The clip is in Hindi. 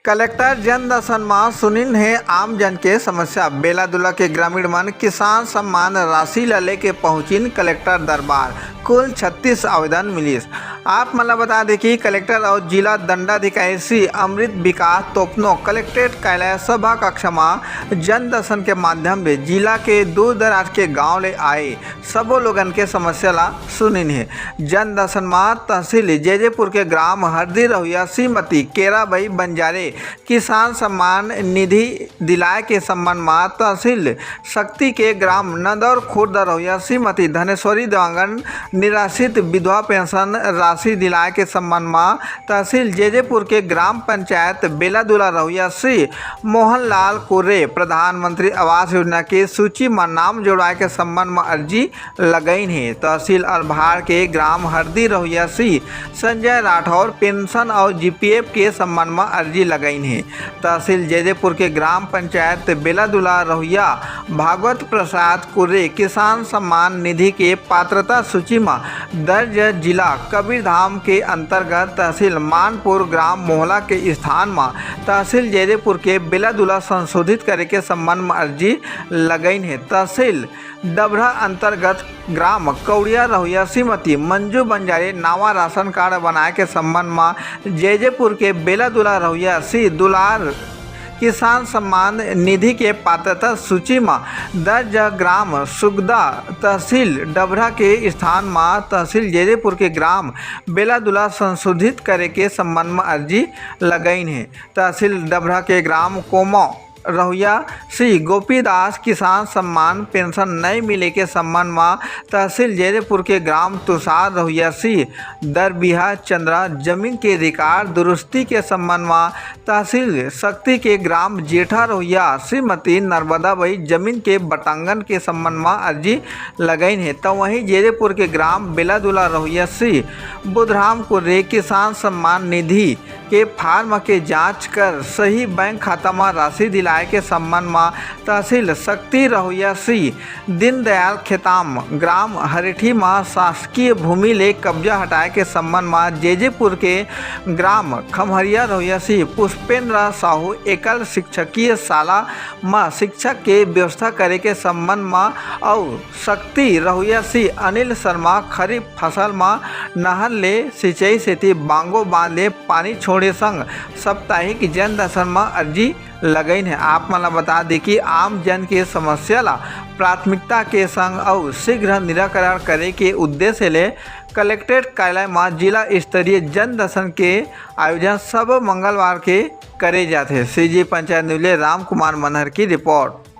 कलेक्टर जन दर्शन में सुनिल है आम जन के समस्या। बेलादुला के ग्रामीण मन किसान सम्मान राशि लेके पहुंचिन कलेक्टर दरबार। कुल 36 आवेदन मिलिस। आप मतलब बता दें कि कलेक्टर और जिला दंडाधिकारी श्री अमृत विकास तोपनो कलेक्ट्रेट कार्यालय सभा कक्ष में जन दर्शन के माध्यम से जिला के दूर दराज के गांव ले आए सबो लोगन के समस्या ला सुनिन है। जन दर्शन में तहसील जैजेपुर के ग्राम हरदी रहुआ श्रीमती केराबाई बंजारे किसान सम्मान निधि दिलाए के संबंध में तहसील शक्ति के ग्राम नदौर खुर्द रहुआ श्रीमती धनेश्वरी देवांगन निराश्रित विधवा पेंशन राशि दिलाए के संबंध में तहसील जैजेपुर के ग्राम पंचायत बेलादुला रहुआ श्री मोहनलाल कुर्रे प्रधानमंत्री आवास योजना के सूची में नाम जोड़वाए के संबंध में अर्जी लगाई है। तहसील अरभार के ग्राम हरदी रहुआ श्री संजय राठौर पेंशन और जीपीएफ के संबंध में अर्जी लगाई है। तहसील जैजेपुर के ग्राम पंचायत बेलादुला रहुआ भागवत प्रसाद कुर्रे किसान सम्मान निधि के पात्रता सूची में दर्ज जिला कबीरधाम के अंतर्गत तहसील मानपुर ग्राम मोहला के स्थान में तहसील जैजेपुर के बेलादुला संशोधित करे के संबंध में अर्जी लगाई है। तहसील डबरा अंतर्गत ग्राम कौड़िया रहुआ श्रीमती मंजू बंजारे नावा राशन कार्ड बनाए के संबंध में जैजेपुर के बेलादुला रहुआ श्री दुलार किसान सम्मान निधि के पात्रता सूची में दर्ज ग्राम सुगदा तहसील डबरा के स्थान में तहसील जैजेपुर के ग्राम बेलादुला संशोधित करे के संबंध में अर्जी लगाई है। तहसील डबरा के ग्राम कोमो रहुआ श्री गोपीदास किसान सम्मान पेंशन नहीं मिले के संबंध में तहसील जैजेपुर के ग्राम तुषार रहुआ श्री दरबिहा चंद्रा जमीन के रिकॉर्ड दुरुस्ती के संबंध में तहसील शक्ति के ग्राम जेठा रहुआ श्रीमती नर्मदाबाई जमीन के बटांगन के संबंध में अर्जी लगाई है। तो वहीं जैजेपुर के ग्राम बेलादुला रहुआ श्री बुधराम कुर्रे किसान सम्मान निधि के फार्म के जांच कर सही बैंक खाता में राशि दिलाए के संबंध में तहसील शक्ति रहुआ श्री दीनदयाल खेताम ग्राम हरेठी में शासकीय भूमि ले कब्जा हटाए के संबंध में जैजेपुर के ग्राम खमहरिया रहुआ श्री पुष्पेंद्र साहू एकल शिक्षकीय शाला में शिक्षक के व्यवस्था करे के संबंध में और शक्ति रहुआ श्री अनिल शर्मा खरीफ फसल में नहर ले सिंचाई सेती बांगो बांध ले पानी छोड़े संग साप्ताहिक जन दर्शन में अर्जी लगाई है। आप मला बता दें कि आम जन के समस्या ला प्राथमिकता के संग और शीघ्र निराकरण करे के उद्देश्य ले कलेक्ट्रेट कार्यालय में जिला स्तरीय जन दर्शन के आयोजन सब मंगलवार के करे जाते। सीजी पंचायत न्यूज राम कुमार मनहर की रिपोर्ट।